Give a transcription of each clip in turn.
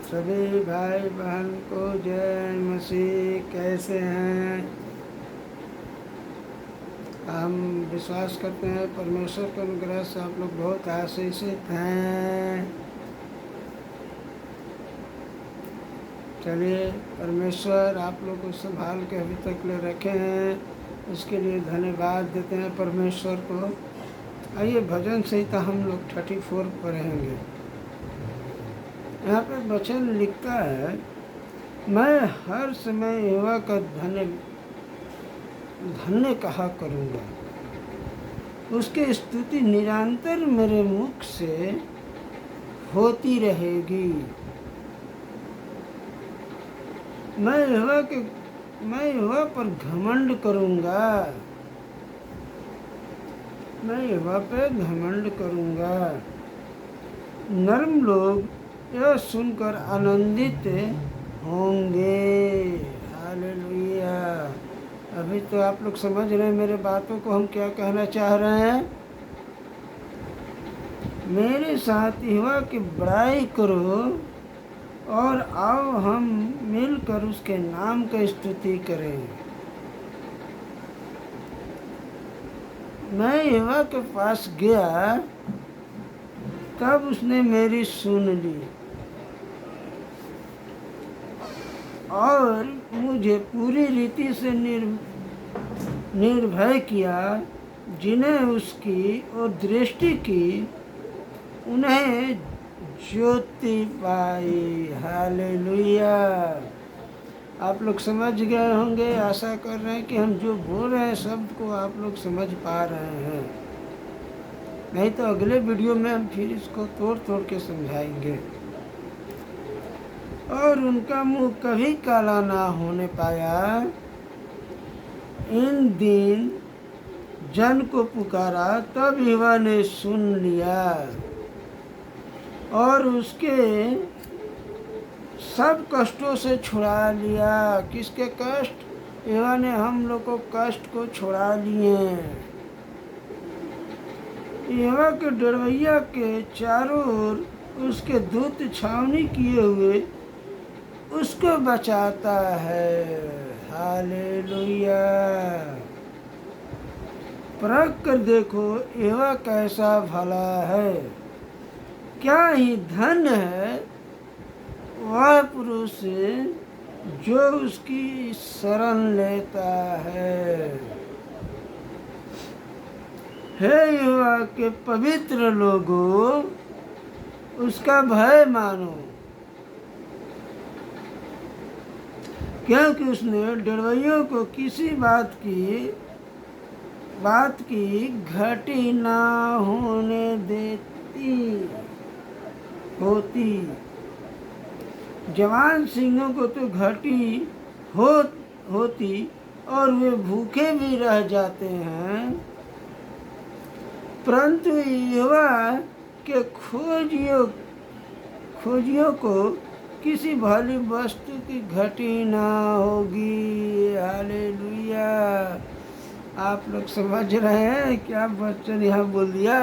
सभी भाई बहन को जय मसीह। कैसे हैं? हम विश्वास करते हैं परमेश्वर के अनुग्रह से आप लोग बहुत आशीषित हैं। चलिए, परमेश्वर आप लोग को संभाल के अभी तक ले रखे हैं, इसके लिए धन्यवाद देते हैं परमेश्वर को। आइए भजन संहिता हम लोग 34 पढ़ेंगे। यहाँ पे वचन लिखता है, मैं हर समय यहोवा का धन्य कहा करूँगा, उसकी स्तुति निरंतर मेरे मुख से होती रहेगी। मैं यहोवा पर घमंड करूँगा, मैं यहोवा पे घमंड करूँगा। नर्म लोग यह सुनकर आनंदित होंगे। हालेलुया। अभी तो आप लोग समझ रहे हैं मेरे बातों को, हम क्या कहना चाह रहे हैं। मेरे साथ यहोवा की बड़ाई करो और आओ हम मिलकर उसके नाम का स्तुति करें। मैं यहोवा के पास गया, तब उसने मेरी सुन ली और मुझे पूरी रीति से निर्भय किया। जिन्हें उसकी और दृष्टि की, उन्हें ज्योति पाई। हालेलुया। आप लोग समझ गए होंगे, आशा कर रहे हैं कि हम जो बोल रहे हैं सबको आप लोग समझ पा रहे हैं। नहीं तो अगले वीडियो में हम फिर इसको तोड़ तोड़ के समझाएंगे। और उनका मुंह कभी काला ना होने पाया। इन दिन जन को पुकारा, तब यहोवा ने सुन लिया और उसके सब कष्टों से छुड़ा लिया। किसके कष्ट? यहोवा ने हम लोग को कष्ट को छुड़ा लिए। यहोवा के डरवैया के चारों ओर उसके दूत छावनी किए हुए उसको बचाता है। हालेलुया। परख कर देखो यहोवा कैसा भला है। क्या ही धन्य है वह पुरुष जो उसकी शरण लेता है। हे यहोवा के पवित्र लोगों, उसका भय मानो, क्योंकि उसने डरवैयों को किसी बात की घटी ना होने होती। जवान सिंहों को तो घटी होती और वे भूखे भी रह जाते हैं, परंतु यहोवा के खोजियों को किसी भली वस्तु की घटी ना होगी। हालेलुया। आप लोग समझ रहे हैं क्या वचन यहाँ बोल दिया?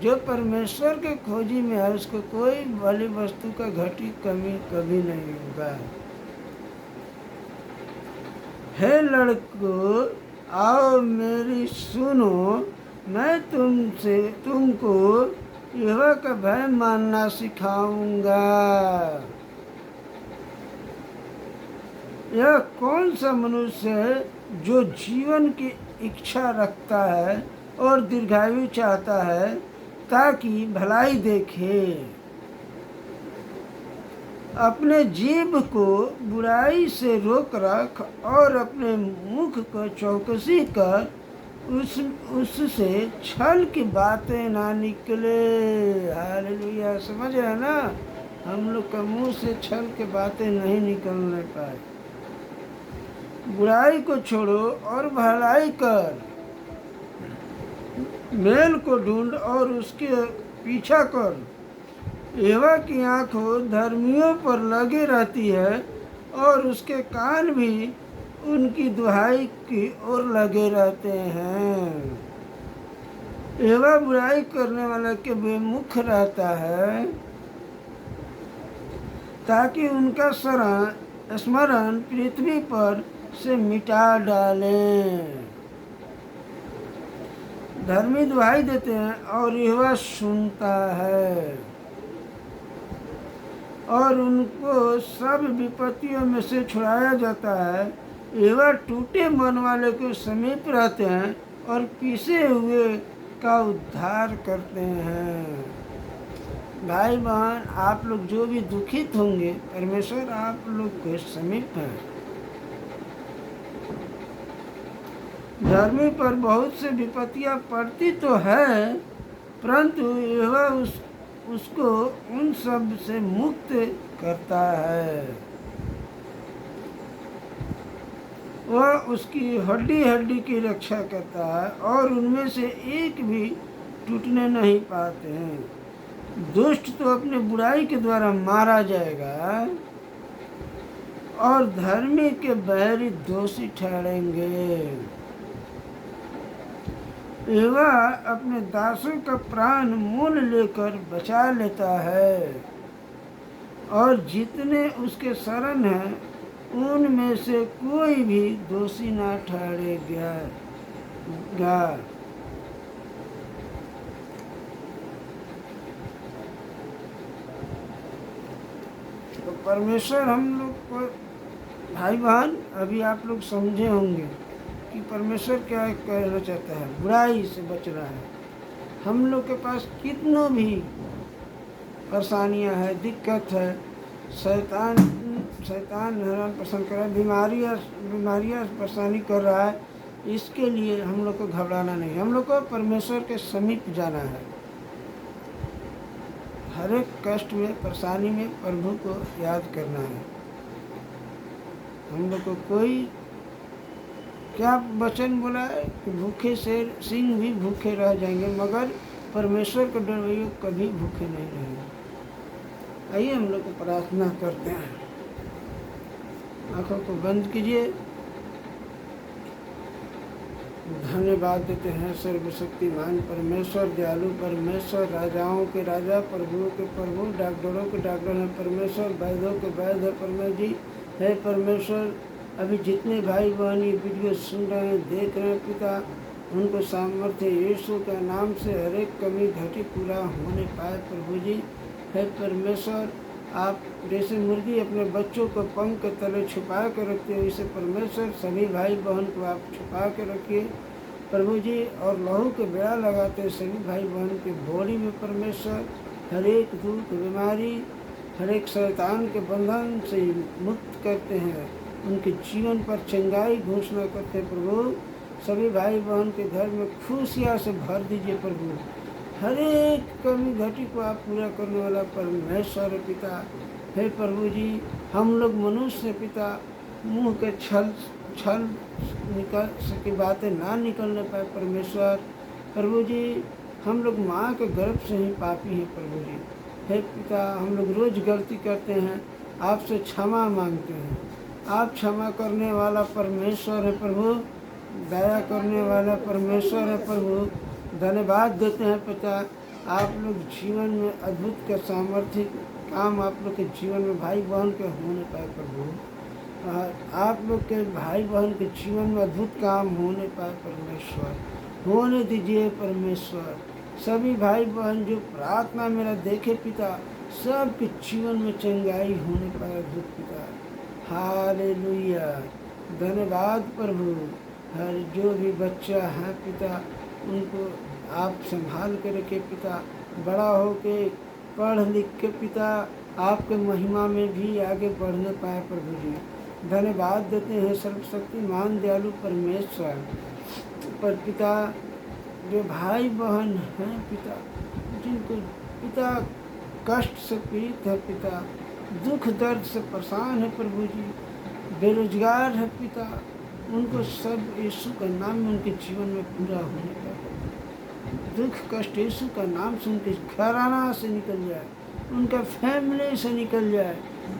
जो परमेश्वर के खोजी में है उसको कोई भली वस्तु का घटी कमी कभी नहीं होगा। हे लड़कों, आओ मेरी सुनो, मैं तुमको यहोवा का भय मानना सिखाऊंगा। यह कौन सा मनुष्य है जो जीवन की इच्छा रखता है और दीर्घायु चाहता है, ताकि भलाई देखे। अपने जीभ को बुराई से रोक रख और अपने मुख को चौकसी कर, उससे छल की बातें ना निकले। हालेलुया। समझ रहे ना? हम लोग का मुंह से छल की बातें नहीं निकलने पाए। बुराई को छोड़ो और भलाई कर, मेल को ढूंढ और उसके पीछा कर। यहोवा की आँखें धर्मियों पर लगी रहती है और उसके कान भी उनकी दुहाई की ओर लगे रहते हैं। यहोवा बुराई करने वाला के बेमुख रहता है, ताकि उनका स्मरण पृथ्वी पर से मिटा डालें। धर्मी दुहाई देते हैं और यहोवा सुनता है और उनको सब विपत्तियों में से छुड़ाया जाता है। यहोवा टूटे मन वाले के समीप रहते हैं और पीसे हुए का उद्धार करते हैं। भाई बहन, आप लोग जो भी दुखित होंगे, परमेश्वर आप लोग के समीप है। धर्मी पर बहुत से विपत्तियां पड़ती तो है, परंतु यहोवा उसको उन सब से मुक्त करता है। वह उसकी हड्डी हड्डी की रक्षा करता है और उनमें से एक भी टूटने नहीं पाते हैं। दुष्ट तो अपने बुराई के द्वारा मारा जाएगा और धर्मी के बैरी दोषी ठहरेंगे। यहोवा अपने दासों का प्राण मोल लेकर बचा लेता है और जितने उसके शरण हैं उनमें से कोई भी दोषी ना ठहरेगा। तो परमेश्वर हम लोग को, भाई बहन, अभी आप लोग समझे होंगे कि परमेश्वर क्या कहना चाहता है। बुराई से बचना है। हम लोग के पास कितनों भी परेशानियां है, दिक्कत है, शैतान हैरान परेशान कर रहा है, बीमारियां परेशानी कर रहा है, इसके लिए हम लोग को घबराना नहीं। हम लोग को परमेश्वर के समीप जाना है। हर एक कष्ट में, परेशानी में प्रभु को याद करना है। हम लोग को कोई क्या वचन बोला है कि भूखे शेर सिंह भी भूखे रह जाएंगे, मगर परमेश्वर को डरवाइए कभी भूखे नहीं रहेंगे। आइए हम लोग को प्रार्थना करते हैं। आंखों को बंद कीजिए। धन्यवाद देते हैं सर्वशक्तिमान परमेश्वर, दयालु परमेश्वर, राजाओं के राजा, प्रभुओं के प्रभु, डॉक्टरों के डॉक्टर हैं परमेश्वर, वैद्यों के वैद्य है परमेश्वर जी। है परमेश्वर, अभी जितने भाई बहन ये वीडियो सुन रहे हैं, देख रहे हैं पिता, उनको सामर्थ्य यीशु के नाम से हर एक कमी घटी पूरा होने पाए प्रभु जी। है परमेश्वर, आप जैसे मुर्गी अपने बच्चों को पंख के तले छुपा के रखते हो, इसे परमेश्वर सभी भाई बहन को आप छुपा के रखिए प्रभु जी। और लहू के बेड़ा लगाते सभी भाई बहन के बॉडी में परमेश्वर हर एक दुख, बीमारी, हर एक शैतान के बंधन से मुक्त करते हैं। उनके जीवन पर चंगाई घोषणा करते हैं प्रभु। सभी भाई बहन के घर में खुशियाँ से भर दीजिए प्रभु। हर एक कमी घटी को आप पूरा करने वाला परमेश्वर पिता। हे प्रभु जी, हम लोग मनुष्य पिता मुंह के छल निकल सके बातें ना निकलने पाए परमेश्वर। प्रभु जी, हम लोग माँ के गर्भ से ही पापी हैं प्रभु जी। हे पिता, हम लोग रोज़ गलती करते हैं, आपसे क्षमा मांगते हैं। आप क्षमा करने वाला परमेश्वर है प्रभु, दया करने वाला परमेश्वर है प्रभु। धन्यवाद देते हैं पिता, आप लोग जीवन में अद्भुत का सामर्थ्य काम आप लोग के जीवन में भाई बहन के होने पाए प्रभु। आप लोग के भाई बहन के जीवन में अद्भुत काम होने पाए परमेश्वर, होने दीजिए परमेश्वर। सभी भाई बहन जो प्रार्थना मेरा देखे पिता, सब के जीवन में चंगाई होने पाए अद्भुत पिता। हालेलुया, धन्यवाद प्रभु। हर जो भी बच्चा है पिता, उनको आप संभाल के रखे पिता, बड़ा हो के पढ़ लिख के पिता आपके महिमा में भी आगे बढ़ने पाए प्रभु जी। धन्यवाद देते हैं सर्वशक्तिमान दयालु परमेश्वर पर पिता। जो भाई बहन हैं पिता, जिनको पिता कष्ट से पीड़ित है पिता, दुख दर्द से परेशान है प्रभु जी, बेरोजगार है पिता, उनको सब यीशु का नाम में उनके जीवन में पूरा होने का दुख कष्ट यीशु का नाम सुन के घराना से निकल जाए, उनका फैमिली से निकल जाए,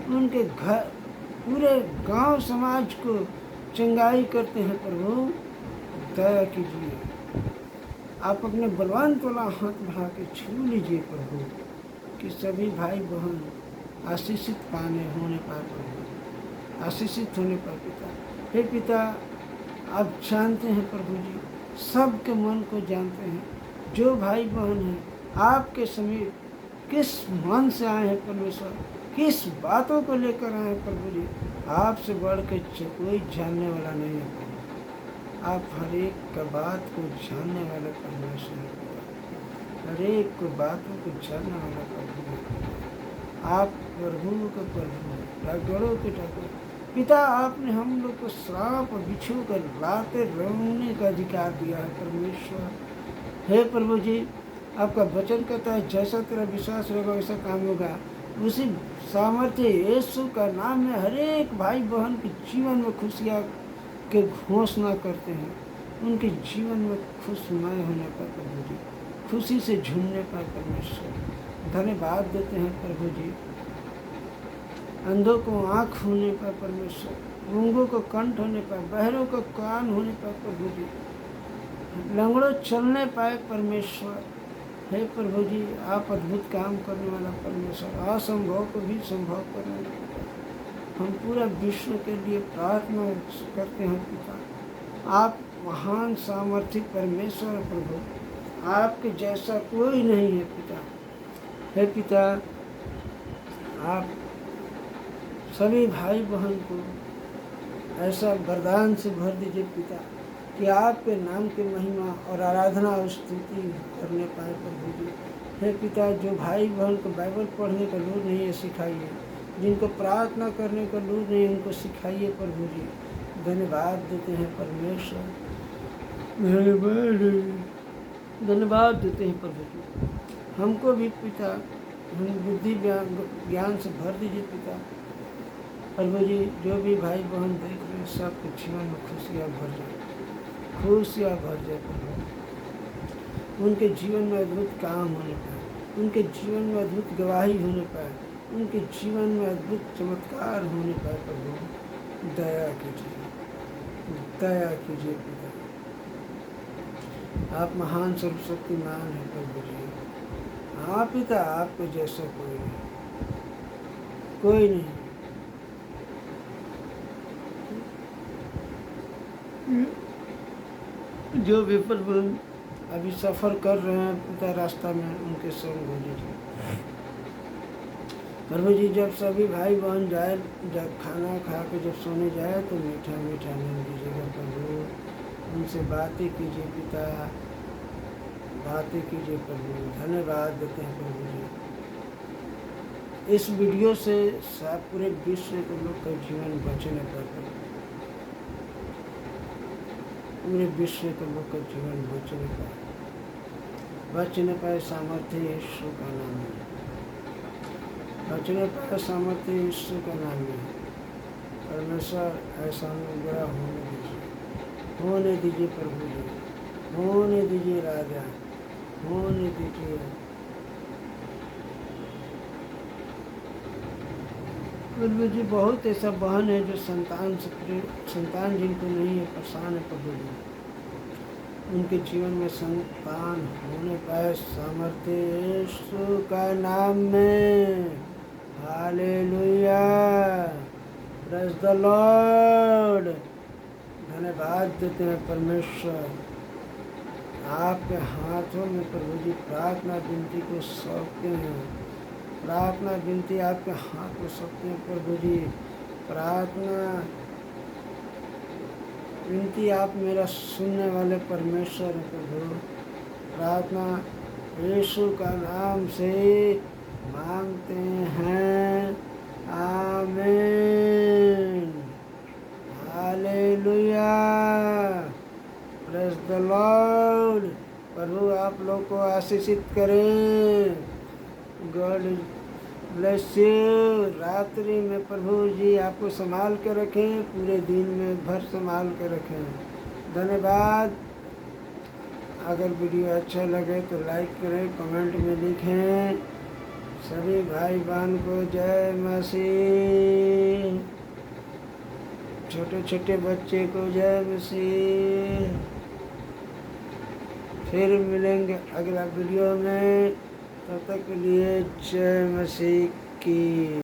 उनके घर पूरे गांव समाज को चंगाई करते हैं प्रभु। दया कीजिए, आप अपने बलवंत वाला हाथ बढ़ा के छू लीजिए प्रभु कि सभी भाई बहन आशीषित होने पाए प्रभु, आशीषित होने पाए पिता। हे पिता, आप जानते हैं प्रभु जी, सबके मन को जानते हैं। जो भाई बहन हैं आपके समीप किस मन से आए हैं परमेश्वर, किस बातों को लेकर आए हैं प्रभु जी, आपसे बढ़ के कोई जानने वाला नहीं है प्रभु। आप हर एक का बात को जानने वाले परमेश्वर हैं, हर एक को बातों को जानने वाला प्रभु है। आप प्रभु का प्रभु हैं, ठाकुरों के ठाकुर पिता। आपने हम लोग को श्राप और बिच्छू कर लाते रोने का अधिकार दिया है परमेश्वर। हे प्रभु जी, आपका वचन कहता है जैसा तेरा विश्वास होगा वैसा काम होगा। उसी सामर्थ्य यीशु का नाम में हर एक भाई बहन के जीवन में खुशियाँ के घोषणा करते हैं, उनके जीवन में खुशमय होने पर प्रभु जी, खुशी से झूमने पर परमेश्वर धन्यवाद देते हैं प्रभु जी। अंधों को आँख होने पर परमेश्वर, गूंगों को कंठ होने पर, बहरों को कान होने पर प्रभु जी, लंगड़ों चलने पाए परमेश्वर। हे प्रभु जी, आप अद्भुत काम करने वाला परमेश्वर, असंभव को भी संभव करने वाला। हम पूरा विश्व के लिए प्रार्थना करते हैं पिता। आप महान सामर्थ्य परमेश्वर प्रभु, आपके जैसा कोई नहीं है पिता। हे पिता, आप सभी भाई बहन को ऐसा वरदान से भर दीजिए पिता कि आपके नाम की महिमा और आराधना और स्तुति करने पाए प्रभु जी। हे पिता, जो भाई बहन को बाइबल पढ़ने का लूर नहीं है सिखाइए, जिनको प्रार्थना करने का लूर नहीं है उनको सिखाइए प्रभु जी। धन्यवाद देते हैं परमेश्वर, धन्यवाद देते हैं प्रभु जी। हमको भी पिता, हम बुद्धि ज्ञान से भर दीजिए पिता। प्रभु जी, जो भी भाई बहन देख रहे हैं सबके जीवन में खुशियाँ भर जाए, खुशियाँ भर जाए प्रभु। उनके जीवन में अद्भुत काम होने पाए, उनके जीवन में अद्भुत गवाही होने पाए, उनके जीवन में अद्भुत चमत्कार होने पाए प्रभु। दया कीजिए, दया कीजिए पिता। आप महान सर्वशक्तिमान हैं प्रभु जी। हाँ पिता, आपके जैसा कोई नहीं, कोई नहीं। जो भी प्रभु अभी सफ़र कर रहे हैं पिता रास्ता में, उनके संग हो लीजिए प्रभु जी। जब सभी भाई बहन जाए, जब खाना खा के जब सोने जाए तो मीठा मीठा नींद दीजिएगा प्रभु। उनसे बातें कीजिए पिता, बातें कीजिए प्रभु। धन्यवाद देते हैं प्रभु जी। इस वीडियो से पूरे विश्व के लोग का जीवन बचने पर, पूरे विश्व के लोग का जीवन बचने पाए सामर्थ्य यीशु का नाम है, बचने पाए सामर्थ्य यीशु का नाम है। परमेश्वर ऐसा अनुग्रह होने दीजिए प्रभु जी, होने दीजिए राजा, होने दीजिए। प्रभु जी, बहुत ऐसा बहन है जो संतान जिनको नहीं है, परेशान है प्रभु जी। उनके जीवन में संतान होने पाए सामर्थ्य यीशु का नाम में। Hallelujah, praise the Lord. धन्यवाद देते हैं परमेश्वर। आपके हाथों में प्रभु जी प्रार्थना विनती को सौंपते हैं, प्रार्थना विनती आपके हाथ में सौंपते हैं प्रभु जी। प्रार्थना विनती आप मेरा सुनने वाले परमेश्वर हैं प्रभु। प्रार्थना यीशु का नाम से मांगते हैं, आमीन, हालेलुया, प्रेज़ द लॉर्ड। प्रभु आप लोग को आशीषित करें। God bless you. रात्रि में प्रभु जी आपको संभाल के रखें, पूरे दिन में भर संभाल के रखें। धन्यवाद। अगर वीडियो अच्छा लगे तो लाइक करें, कमेंट में लिखें। सभी भाई बहन को जय मसीह, छोटे छोटे बच्चे को जय मसीह। फिर मिलेंगे अगला वीडियो में, तब तक के लिए जय मसीह की।